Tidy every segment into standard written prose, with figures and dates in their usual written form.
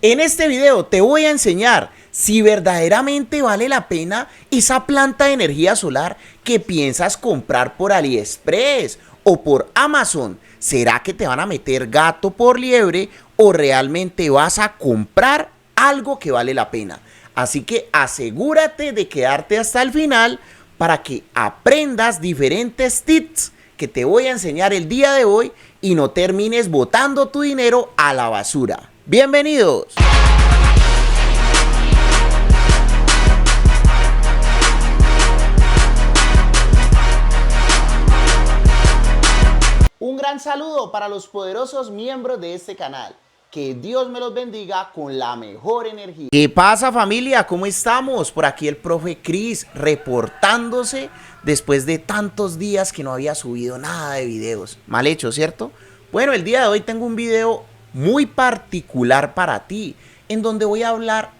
En este video te voy a enseñar si verdaderamente vale la pena esa planta de energía solar que piensas comprar por AliExpress o por Amazon. ¿Será que te van a meter gato por liebre o realmente vas a comprar algo que vale la pena? Así que asegúrate de quedarte hasta el final para que aprendas diferentes tips que te voy a enseñar el día de hoy y no termines botando tu dinero a la basura. ¡Bienvenidos! Un gran saludo para los poderosos miembros de este canal. Que Dios me los bendiga con la mejor energía. ¿Qué pasa, familia? ¿Cómo estamos? Por aquí el profe Chris reportándose después de tantos días que no había subido nada de videos. Mal hecho, ¿cierto? Bueno, el día de hoy tengo un video muy particular para ti, en donde voy a hablar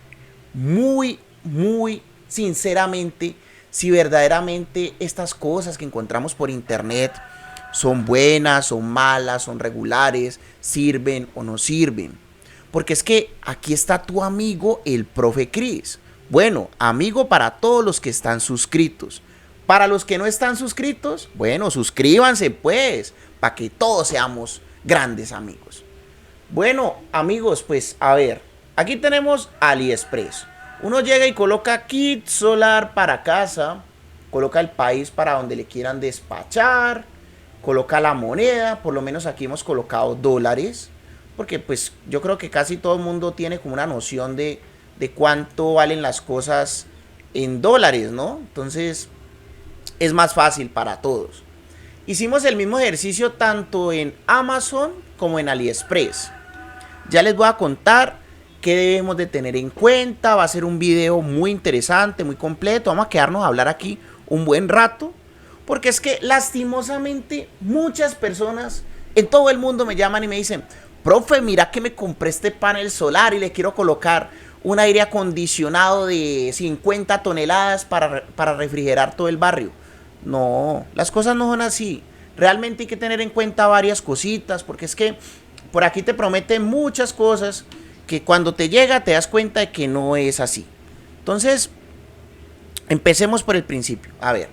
muy sinceramente si verdaderamente estas cosas que encontramos por internet son buenas, son malas, son regulares, sirven o no sirven. Porque es que aquí está tu amigo el profe Chris. Bueno, amigo para todos los que están suscritos. Para los que no están suscritos, bueno, suscríbanse pues, para que todos seamos grandes amigos. Bueno, amigos, pues a ver, aquí tenemos AliExpress. Uno llega y coloca kit solar para casa, coloca el país para donde le quieran despachar, coloca la moneda, por lo menos aquí hemos colocado dólares, porque pues yo creo que casi todo el mundo tiene como una noción de cuánto valen las cosas en dólares, ¿no? Entonces es más fácil para todos. Hicimos el mismo ejercicio tanto en Amazon como en AliExpress. Ya les voy a contar qué debemos de tener en cuenta. Va a ser un video muy interesante, muy completo. Vamos a quedarnos a hablar aquí un buen rato. Porque es que lastimosamente muchas personas en todo el mundo me llaman y me dicen: profe, mira que me compré este panel solar y le quiero colocar un aire acondicionado de 50 toneladas para refrigerar todo el barrio. No, las cosas no son así. Realmente hay que tener en cuenta varias cositas, porque es que por aquí te prometen muchas cosas que cuando te llega te das cuenta de que no es así. Entonces, empecemos por el principio. A ver,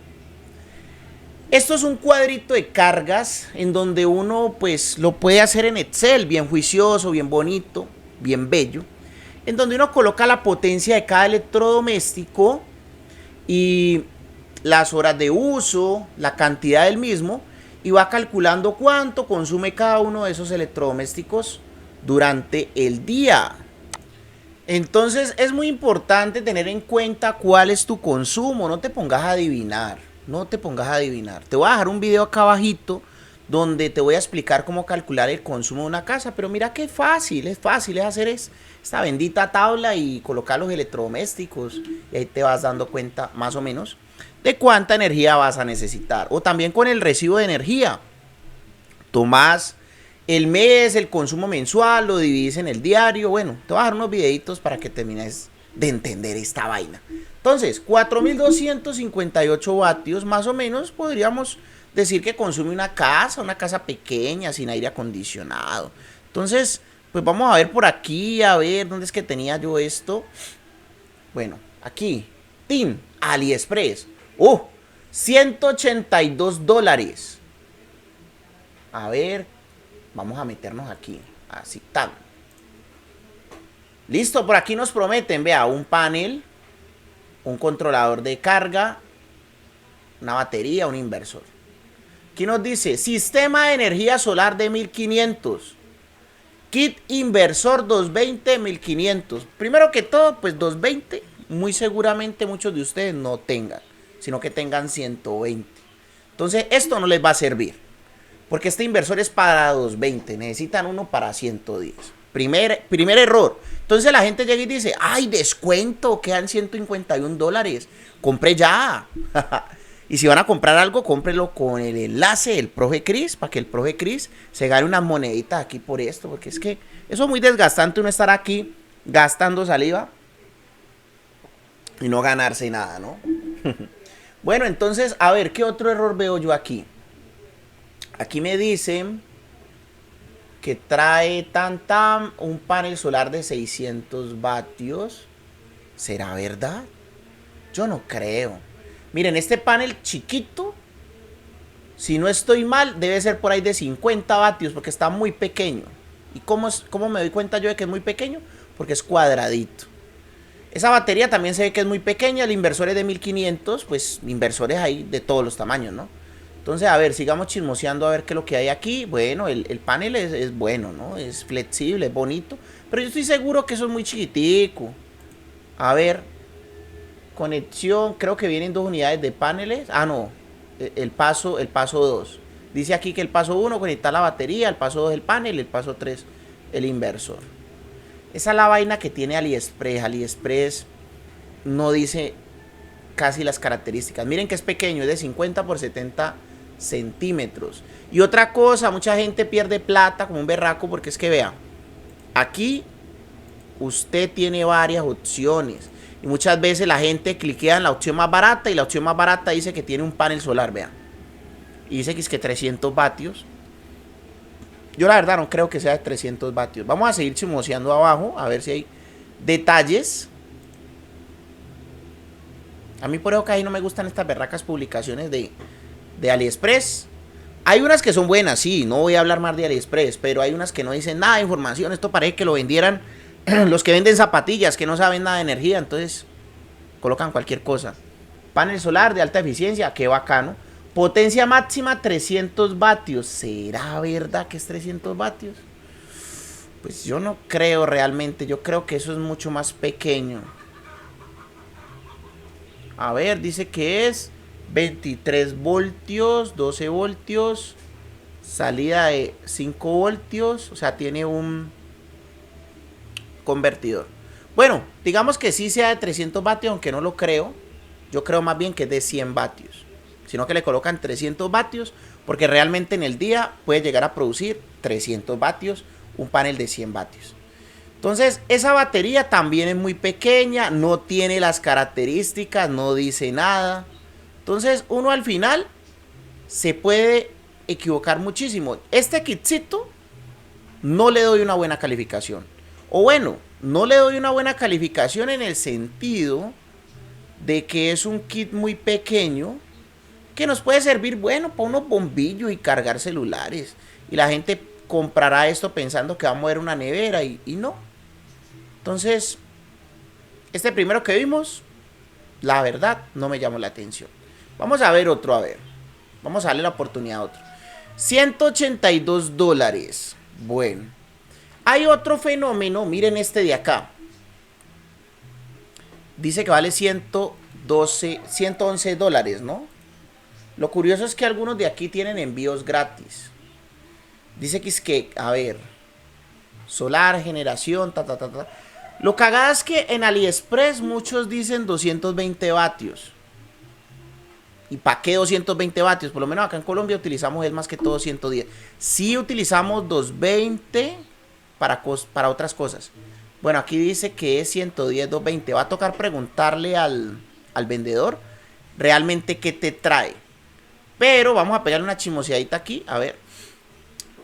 esto es un cuadrito de cargas en donde uno pues lo puede hacer en Excel, bien juicioso, bien bonito, bien bello, en donde uno coloca la potencia de cada electrodoméstico y las horas de uso, la cantidad del mismo, y va calculando cuánto consume cada uno de esos electrodomésticos durante el día. Entonces es muy importante tener en cuenta cuál es tu consumo. No te pongas a adivinar, no te pongas a adivinar. Te voy a dejar un video acá abajito donde te voy a explicar cómo calcular el consumo de una casa. Pero mira qué fácil es hacer esta bendita tabla y colocar los electrodomésticos, y ahí te vas dando cuenta más o menos de cuánta energía vas a necesitar. O también con el recibo de energía. Tomás el mes, el consumo mensual, lo divides en el diario. Bueno, te voy a dar unos videitos para que termines de entender esta vaina. Entonces, 4258 vatios más o menos podríamos decir que consume una casa pequeña, sin aire acondicionado. Entonces, pues vamos a ver por aquí, a ver dónde es que tenía yo esto. Bueno, aquí, Team AliExpress. 182 dólares. A ver, vamos a meternos aquí, así tan. Listo, por aquí nos prometen, vea, un panel, un controlador de carga, una batería, un inversor. Aquí nos dice, sistema de energía solar de 1500. Kit inversor 220, 1500. Primero que todo, pues 220, muy seguramente muchos de ustedes no tengan, sino que tengan 120. Entonces esto no les va a servir, porque este inversor es para 220, necesitan uno para 110. Primer error. Entonces la gente llega y dice: ay, descuento, quedan 151 dólares, compré ya. Y si van a comprar algo, cómprelo con el enlace del profe Chris, para que el profe Chris se gane unas moneditas aquí por esto, porque es que eso es muy desgastante, uno estar aquí gastando saliva y no ganarse nada, ¿no? Bueno, entonces, a ver, ¿qué otro error veo yo aquí? Aquí me dicen que trae un panel solar de 600 vatios. ¿Será verdad? Yo no creo. Miren, este panel chiquito, si no estoy mal, debe ser por ahí de 50 vatios porque está muy pequeño. ¿Y cómo me doy cuenta yo de que es muy pequeño? Porque es cuadradito. Esa batería también se ve que es muy pequeña. El inversor es de 1500. Pues inversores hay de todos los tamaños, ¿no? Entonces, a ver, sigamos chismoseando a ver qué es lo que hay aquí. Bueno, el panel es bueno, ¿no? Es flexible, es bonito. Pero yo estoy seguro que eso es muy chiquitico. A ver. Conexión, creo que vienen 2 unidades de paneles. Ah, no. El paso 2. Dice aquí que el paso 1 conectar la batería, el paso 2 el panel, el paso 3 el inversor. Esa es la vaina que tiene AliExpress. AliExpress no dice casi las características. Miren que es pequeño, es de 50 por 70 centímetros. Y otra cosa, mucha gente pierde plata como un berraco porque es que vea, aquí usted tiene varias opciones. Y muchas veces la gente cliquea en la opción más barata y la opción más barata dice que tiene un panel solar, vean. Y dice que es que 300 vatios. Yo la verdad no creo que sea de 300 vatios. Vamos a seguir chismoseando abajo a ver si hay detalles. A mí por eso que ahí no me gustan estas berracas publicaciones de AliExpress. Hay unas que son buenas, sí, no voy a hablar más de AliExpress, pero hay unas que no dicen nada de información. Esto parece que lo vendieran los que venden zapatillas, que no saben nada de energía, entonces colocan cualquier cosa. Panel solar de alta eficiencia, qué bacano. Potencia máxima 300 vatios. ¿Será verdad que es 300 vatios? Pues yo no creo realmente, yo creo que eso es mucho más pequeño. A ver, dice que es 23 voltios, 12 voltios, salida de 5 voltios, o sea, tiene un convertidor. Bueno, digamos que sí sea de 300 vatios, aunque no lo creo. Yo creo más bien que es de 100 vatios. Sino que le colocan 300 vatios, porque realmente en el día puede llegar a producir 300 vatios, un panel de 100 vatios. Entonces, esa batería también es muy pequeña, no tiene las características, no dice nada. Entonces, uno al final se puede equivocar muchísimo. Este kitcito no le doy una buena calificación. O bueno, no le doy una buena calificación en el sentido de que es un kit muy pequeño que nos puede servir, bueno, para unos bombillos y cargar celulares. Y la gente comprará esto pensando que va a mover una nevera y no. Entonces, este primero que vimos, la verdad, no me llamó la atención. Vamos a ver otro, a ver. Vamos a darle la oportunidad a otro. $182. Bueno. Hay otro fenómeno, miren este de acá. Dice que vale 111 dólares, ¿no? Lo curioso es que algunos de aquí tienen envíos gratis. Dice que es que, a ver, solar, generación, Lo cagada es que en AliExpress muchos dicen 220 vatios. ¿Y para qué 220 vatios? Por lo menos acá en Colombia utilizamos es más que todo 110. Sí utilizamos 220 para otras cosas. Bueno, aquí dice que es 110, 220. Va a tocar preguntarle al vendedor realmente qué te trae. Pero vamos a pegarle una chismoseadita aquí. A ver.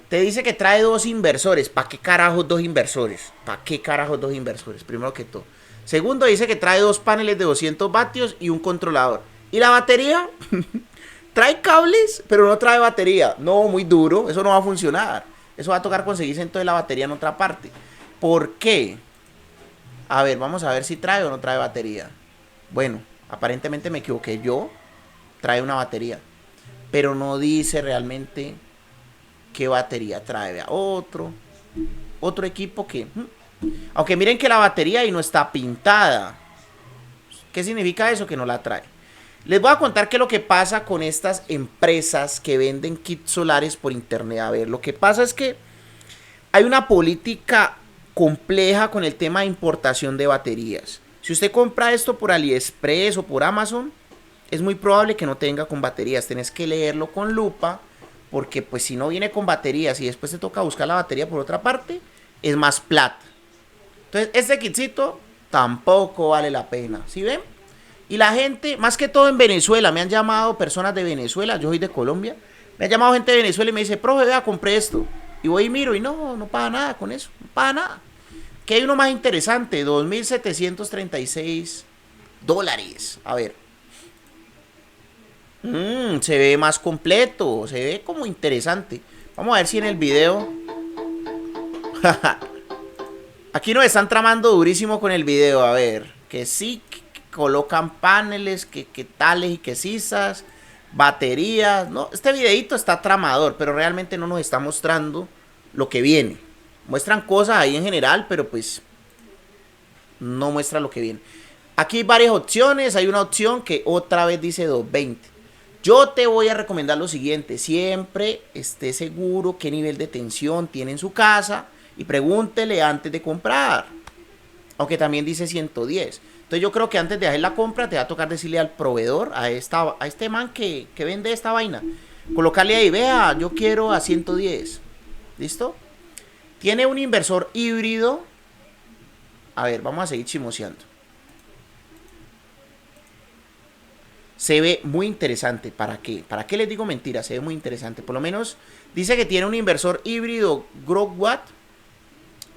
Te dice que trae 2 inversores. ¿Para qué carajos 2 inversores? ¿Para qué carajos 2 inversores? Primero que todo. Segundo, dice que trae 2 paneles de 200 vatios y un controlador. ¿Y la batería? Trae cables, pero no trae batería. No, muy duro. Eso no va a funcionar. Eso va a tocar conseguirse entonces la batería en otra parte. ¿Por qué? A ver, vamos a ver si trae o no trae batería. Bueno, aparentemente me equivoqué yo. Trae una batería. Pero no dice realmente qué batería trae. Vea, otro equipo que... Aunque miren que la batería ahí no está pintada. ¿Qué significa eso? Que no la trae. Les voy a contar qué es lo que pasa con estas empresas que venden kits solares por internet. A ver, lo que pasa es que hay una política compleja con el tema de importación de baterías. Si usted compra esto por AliExpress o por Amazon, es muy probable que no tenga con baterías. Tenés que leerlo con lupa, porque pues si no viene con baterías y después te toca buscar la batería por otra parte, es más plata. Entonces este kitcito tampoco vale la pena, ¿sí ven? Y la gente, más que todo en Venezuela, me han llamado personas de Venezuela, yo soy de Colombia, me ha llamado gente de Venezuela y me dice, profe, vea, compré esto. Y voy y miro y no paga nada con eso. No paga nada. ¿Qué hay uno más interesante? $2,736. A ver. Se ve más completo. Se ve como interesante. Vamos a ver si en el video. Aquí nos están tramando durísimo con el video. A ver. Que sí, que colocan paneles, que tales y que sisas. Baterías. No, este videito está tramador, pero realmente no nos está mostrando lo que viene. Muestran cosas ahí en general, pero pues no muestra lo que viene. Aquí hay varias opciones. Hay una opción que otra vez dice 220. Yo te voy a recomendar lo siguiente. Siempre esté seguro qué nivel de tensión tiene en su casa y pregúntele antes de comprar. Aunque también dice 110. Entonces yo creo que antes de hacer la compra te va a tocar decirle al proveedor, a este man que vende esta vaina, colocarle ahí, vea, yo quiero a 110. ¿Listo? Tiene un inversor híbrido. A ver, vamos a seguir chismoseando. Se ve muy interesante. ¿Para qué? ¿Para qué les digo mentiras? Se ve muy interesante. Por lo menos dice que tiene un inversor híbrido Growatt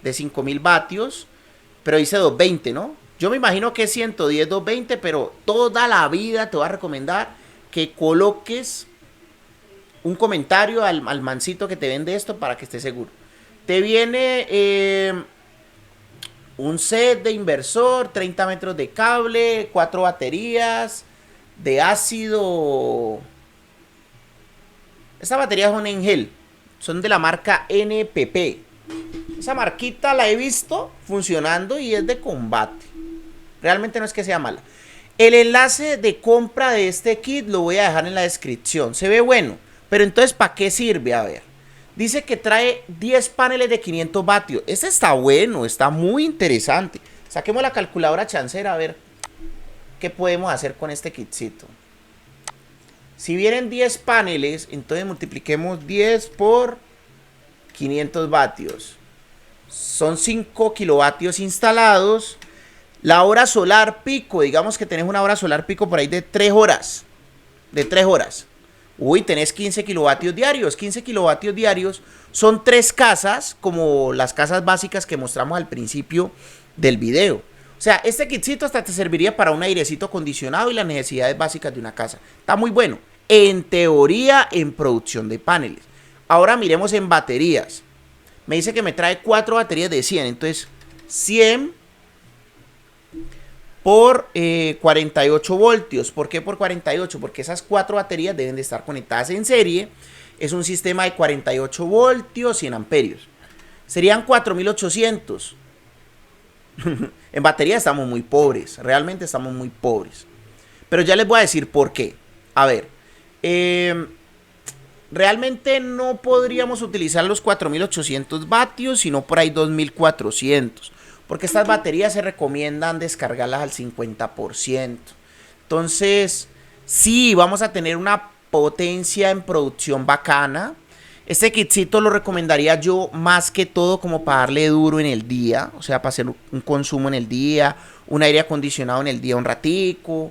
de 5000 vatios. Pero dice 220, ¿no? Yo me imagino que es 110, 220. Pero toda la vida te voy a recomendar que coloques un comentario al mancito que te vende esto para que estés seguro. Te viene un set de inversor, 30 metros de cable, 4 baterías de ácido. Estas baterías son en gel, son de la marca NPP. Esa marquita la he visto funcionando y es de combate. Realmente no es que sea mala. El enlace de compra de este kit lo voy a dejar en la descripción. Se ve bueno, pero entonces ¿para qué sirve? A ver. Dice que trae 10 paneles de 500 vatios. Este está bueno, está muy interesante. Saquemos la calculadora chancera a ver qué podemos hacer con este kitcito. Si vienen 10 paneles, entonces multipliquemos 10 por 500 vatios. Son 5 kilovatios instalados. La hora solar pico, digamos que tenés una hora solar pico por ahí de 3 horas. De 3 horas. Uy, tenés 15 kilovatios diarios. 15 kilovatios diarios son 3 casas, como las casas básicas que mostramos al principio del video. O sea, este kitcito hasta te serviría para un airecito acondicionado y las necesidades básicas de una casa. Está muy bueno. En teoría, en producción de paneles. Ahora miremos en baterías. Me dice que me trae 4 baterías de 100. Entonces, 100 por 48 voltios. ¿Por qué por 48? Porque esas 4 baterías deben de estar conectadas en serie. Es un sistema de 48 voltios, 100 amperios. Serían 4800. En batería estamos muy pobres. Realmente estamos muy pobres. Pero ya les voy a decir por qué. A ver. Realmente no podríamos utilizar los 4800 vatios, sino por ahí 2400. Porque estas baterías se recomiendan descargarlas al 50%. Entonces, sí, vamos a tener una potencia en producción bacana. Este kitcito lo recomendaría yo más que todo como para darle duro en el día. O sea, para hacer un consumo en el día, un aire acondicionado en el día un ratico.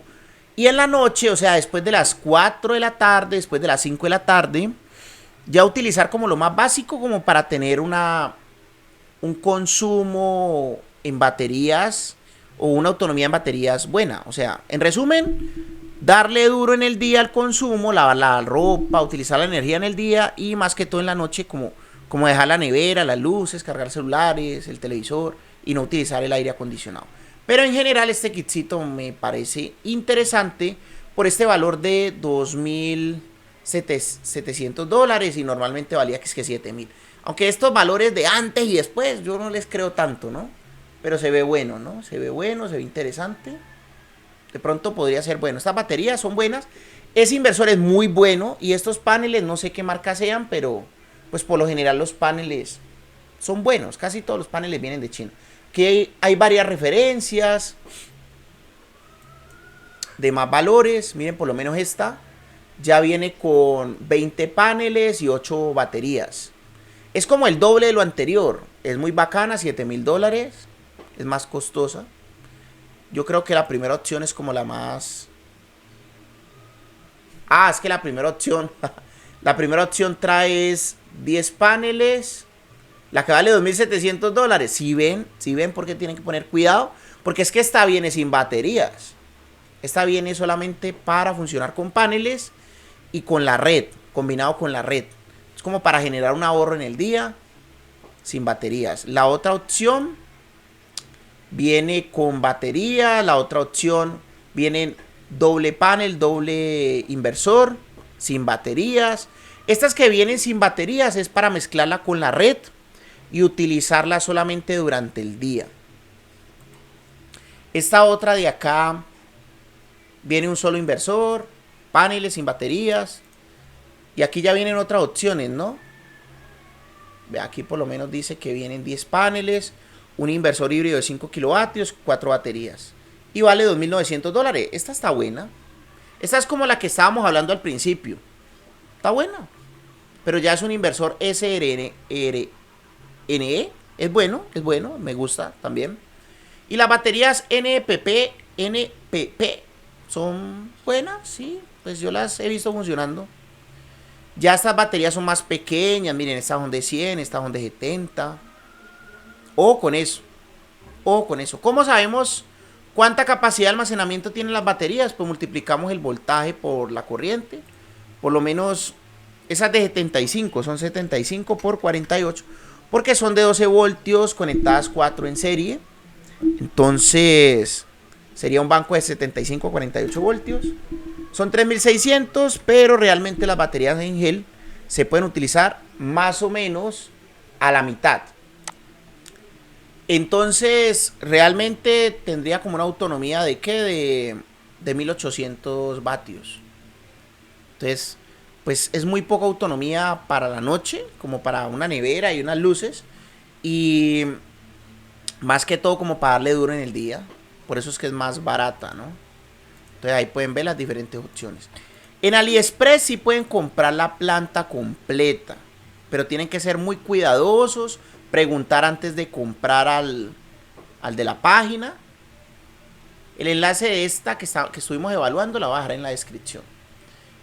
Y en la noche, o sea, después de las 4 de la tarde, después de las 5 de la tarde, ya utilizar como lo más básico como para tener un consumo en baterías o una autonomía en baterías buena. O sea, en resumen, darle duro en el día al consumo, lavar la ropa, utilizar la energía en el día y más que todo en la noche como dejar la nevera, las luces, cargar celulares, el televisor y no utilizar el aire acondicionado. Pero en general este kitcito me parece interesante por este valor de $2,700 y normalmente valía que es que 7,000. Aunque estos valores de antes y después yo no les creo tanto, ¿no? Pero se ve bueno, ¿no? Se ve bueno, se ve interesante. De pronto podría ser bueno. Estas baterías son buenas. Ese inversor es muy bueno. Y estos paneles, no sé qué marca sean, pero pues por lo general los paneles son buenos. Casi todos los paneles vienen de China. Que hay varias referencias de más valores. Miren, por lo menos esta ya viene con 20 paneles y 8 baterías. Es como el doble de lo anterior. Es muy bacana, $7,000. Es más costosa. Yo creo que la primera opción es como la más... Ah, es que la primera opción... La primera opción trae 10 paneles La que vale $2.700. Si ven por qué tienen que poner cuidado. Porque es que esta viene sin baterías. Esta viene solamente para funcionar con paneles y con la red, combinado con la red. Es como para generar un ahorro en el día sin baterías. La otra opción viene con batería. La otra opción viene doble panel, doble inversor, sin baterías. Estas que vienen sin baterías es para mezclarla con la red y utilizarla solamente durante el día. Esta otra de acá viene un solo inversor, paneles sin baterías. Y aquí ya vienen otras opciones, ¿no? Ve, aquí por lo menos dice que vienen 10 paneles, un inversor híbrido de 5 kilovatios, 4 baterías. Y vale $2.900. Esta está buena. Esta es como la que estábamos hablando al principio. Está buena. Pero ya es un inversor SRNE. Es bueno, me gusta también. Y las baterías NPP son buenas, sí. Pues yo las he visto funcionando. Ya estas baterías son más pequeñas. Miren, estas son de 100, estas son de 70. Ojo con eso. Ojo con eso. ¿Cómo sabemos cuánta capacidad de almacenamiento tienen las baterías? Pues multiplicamos el voltaje por la corriente. Por lo menos esas de 75 son 75 por 48. Porque son de 12 voltios conectadas 4 en serie. Entonces sería un banco de 75 a 48 voltios. Son 3600, pero realmente las baterías en gel se pueden utilizar más o menos a la mitad. Entonces realmente tendría como una autonomía de ¿qué? De 1800 vatios. Entonces pues es muy poca autonomía para la noche, como para una nevera y unas luces. Y más que todo como para darle duro en el día. Por eso es que es más barata, ¿no? Entonces ahí pueden ver las diferentes opciones. En AliExpress sí pueden comprar la planta completa, pero tienen que ser muy cuidadosos, preguntar antes de comprar al de la página. El enlace de esta que estuvimos evaluando la voy a dejar en la descripción.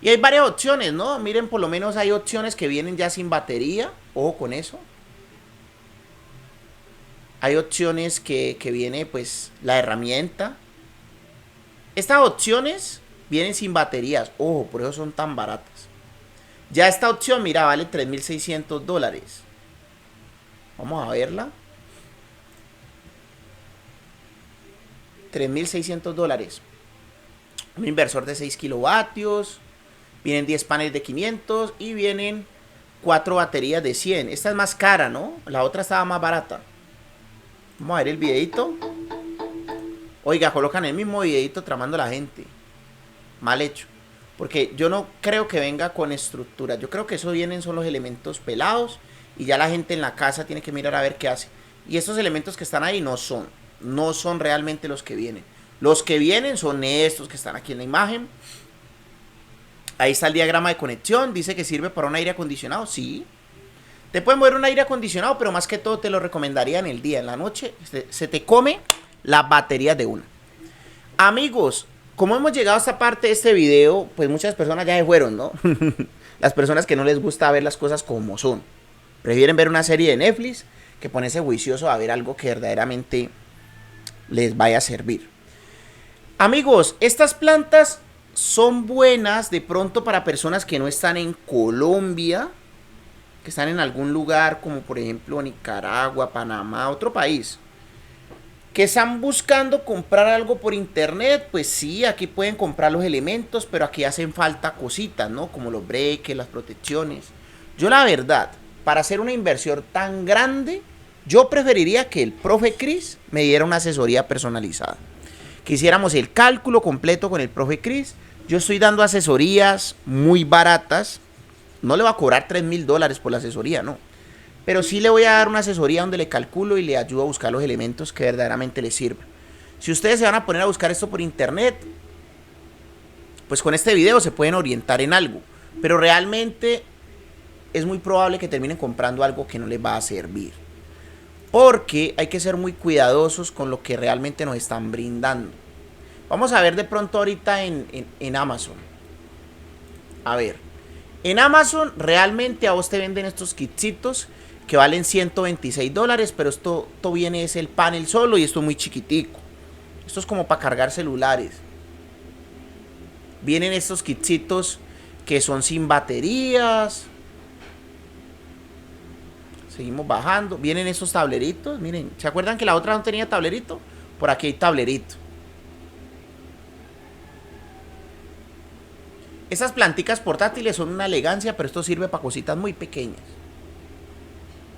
Y hay varias opciones, ¿no? Miren, por lo menos hay opciones que vienen ya sin batería. Ojo con eso. Hay opciones que viene pues la herramienta. Estas opciones vienen sin baterías. Ojo, por eso son tan baratas. Ya esta opción, mira, vale $3.600. Vamos a verla. $3.600. Un inversor de 6 kilovatios. Vienen 10 paneles de 500 y vienen 4 baterías de 100. Esta es más cara, ¿no? La otra estaba más barata. Vamos a ver el videito. Oiga, colocan el mismo videito tramando a la gente. Mal hecho. Porque yo no creo que venga con estructura. Yo creo que eso vienen son los elementos pelados. Y ya la gente en la casa tiene que mirar a ver qué hace. Y estos elementos que están ahí no son realmente los que vienen. Los que vienen son estos que están aquí en la imagen. Ahí está el diagrama de conexión. Dice que sirve para un aire acondicionado. Sí. Te pueden mover un aire acondicionado, pero más que todo te lo recomendaría en el día. En la noche se te come las baterías de una. Amigos, como hemos llegado a esta parte de este video, pues muchas personas ya se fueron, ¿no? Las personas que no les gusta ver las cosas como son. Prefieren ver una serie de Netflix que ponerse juicioso a ver algo que verdaderamente les vaya a servir. Amigos, estas plantas son buenas de pronto para personas que no están en Colombia, que están en algún lugar como por ejemplo Nicaragua, Panamá, otro país, que están buscando comprar algo por internet. Pues sí, aquí pueden comprar los elementos, pero aquí hacen falta cositas, ¿no? Como los breakers, las protecciones. Yo la verdad, para hacer una inversión tan grande, yo preferiría que el profe Chris me diera una asesoría personalizada. Que hiciéramos el cálculo completo con el profe Chris. Yo estoy dando asesorías muy baratas. No le voy a cobrar $3.000 por la asesoría, no. Pero sí le voy a dar una asesoría donde le calculo y le ayudo a buscar los elementos que verdaderamente le sirvan. Si ustedes se van a poner a buscar esto por internet, pues con este video se pueden orientar en algo. Pero realmente es muy probable que terminen comprando algo que no les va a servir. Porque hay que ser muy cuidadosos con lo que realmente nos están brindando. Vamos a ver de pronto ahorita en Amazon. A ver. En Amazon realmente a vos te venden estos kitsitos que valen $126, pero esto viene es el panel solo y esto es muy chiquitico. Esto es como para cargar celulares. Vienen estos kitsitos que son sin baterías. Seguimos bajando. Vienen estos tableritos. Miren, ¿se acuerdan que la otra no tenía tablerito? Por aquí hay tablerito. Esas planticas portátiles son una elegancia, pero esto sirve para cositas muy pequeñas.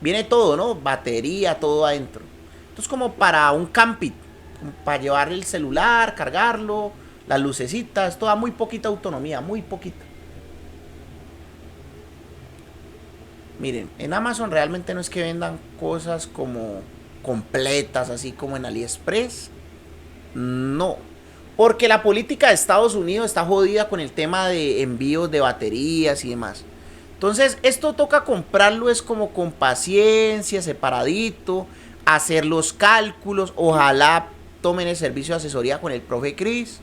Viene todo, ¿no? Batería, todo adentro. Esto es como para un camping, como para llevar el celular, cargarlo, las lucecitas. Esto da muy poquita autonomía, muy poquita. Miren, en Amazon realmente no es que vendan cosas como completas, así como en AliExpress. No. Porque la política de Estados Unidos está jodida con el tema de envíos de baterías y demás. Entonces, esto toca comprarlo es como con paciencia, separadito, hacer los cálculos. Ojalá tomen el servicio de asesoría con el profe Chris.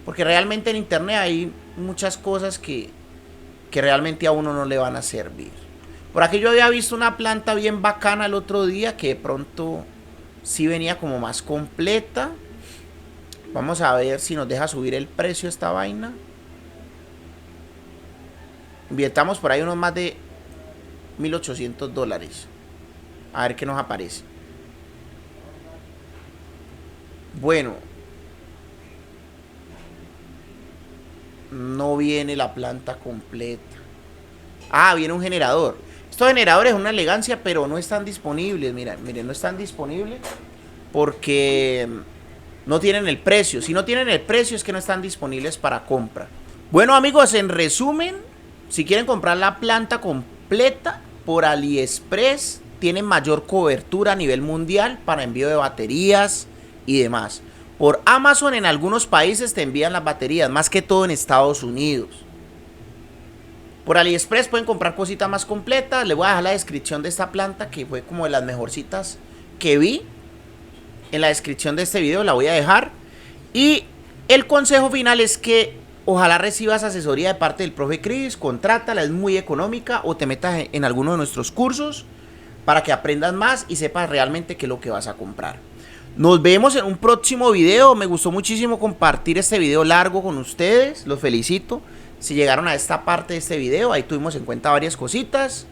Porque realmente en internet hay muchas cosas que realmente a uno no le van a servir. Por aquí yo había visto una planta bien bacana el otro día que de pronto sí venía como más completa. Vamos a ver si nos deja subir el precio esta vaina. Invirtamos por ahí unos más de $1,800. A ver qué nos aparece. Bueno. No viene la planta completa. Ah, viene un generador. Estos generadores son una elegancia, pero no están disponibles. Miren, no están disponibles porque no tienen el precio. Si no tienen el precio es que no están disponibles para compra. Bueno, amigos, en resumen, si quieren comprar la planta completa por AliExpress, tienen mayor cobertura a nivel mundial para envío de baterías y demás. Por Amazon en algunos países te envían las baterías, más que todo en Estados Unidos. Por AliExpress pueden comprar cositas más completas. Les voy a dejar la descripción de esta planta, que fue como de las mejorcitas que vi. En la descripción de este video la voy a dejar. Y el consejo final es que ojalá recibas asesoría de parte del profe Chris. Contrátala, es muy económica. O te metas en alguno de nuestros cursos para que aprendas más y sepas realmente qué es lo que vas a comprar. Nos vemos en un próximo video. Me gustó muchísimo compartir este video largo con ustedes. Los felicito. Si llegaron a esta parte de este video, ahí tuvimos en cuenta varias cositas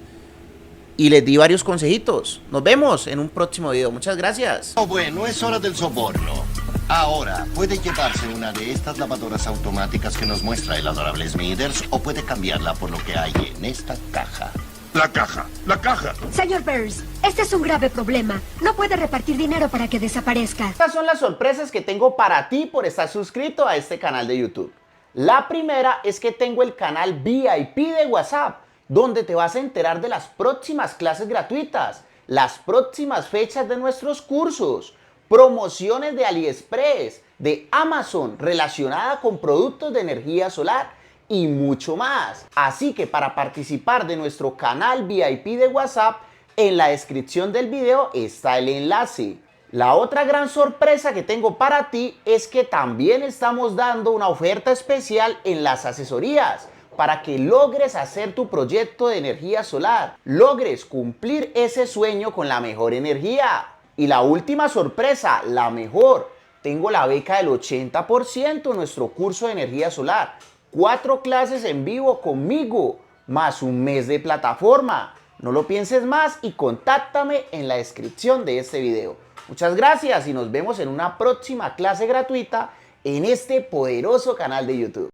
y les di varios consejitos. Nos vemos en un próximo video. Muchas gracias. Bueno, es hora del soborno. Ahora, puede llevarse una de estas lavadoras automáticas que nos muestra el adorable Smithers o puede cambiarla por lo que hay en esta caja. La caja, la caja. Señor Burns, este es un grave problema. No puede repartir dinero para que desaparezca. Estas son las sorpresas que tengo para ti por estar suscrito a este canal de YouTube. La primera es que tengo el canal VIP de WhatsApp, donde te vas a enterar de las próximas clases gratuitas, las próximas fechas de nuestros cursos, promociones de AliExpress, de Amazon relacionada con productos de energía solar y mucho más. Así que para participar de nuestro canal VIP de WhatsApp, en la descripción del video está el enlace. La otra gran sorpresa que tengo para ti es que también estamos dando una oferta especial en las asesorías para que logres hacer tu proyecto de energía solar, logres cumplir ese sueño con la mejor energía. Y la última sorpresa, la mejor, tengo la beca del 80% en nuestro curso de energía solar. 4 clases en vivo conmigo, más un mes de plataforma. No lo pienses más y contáctame en la descripción de este video. Muchas gracias y nos vemos en una próxima clase gratuita en este poderoso canal de YouTube.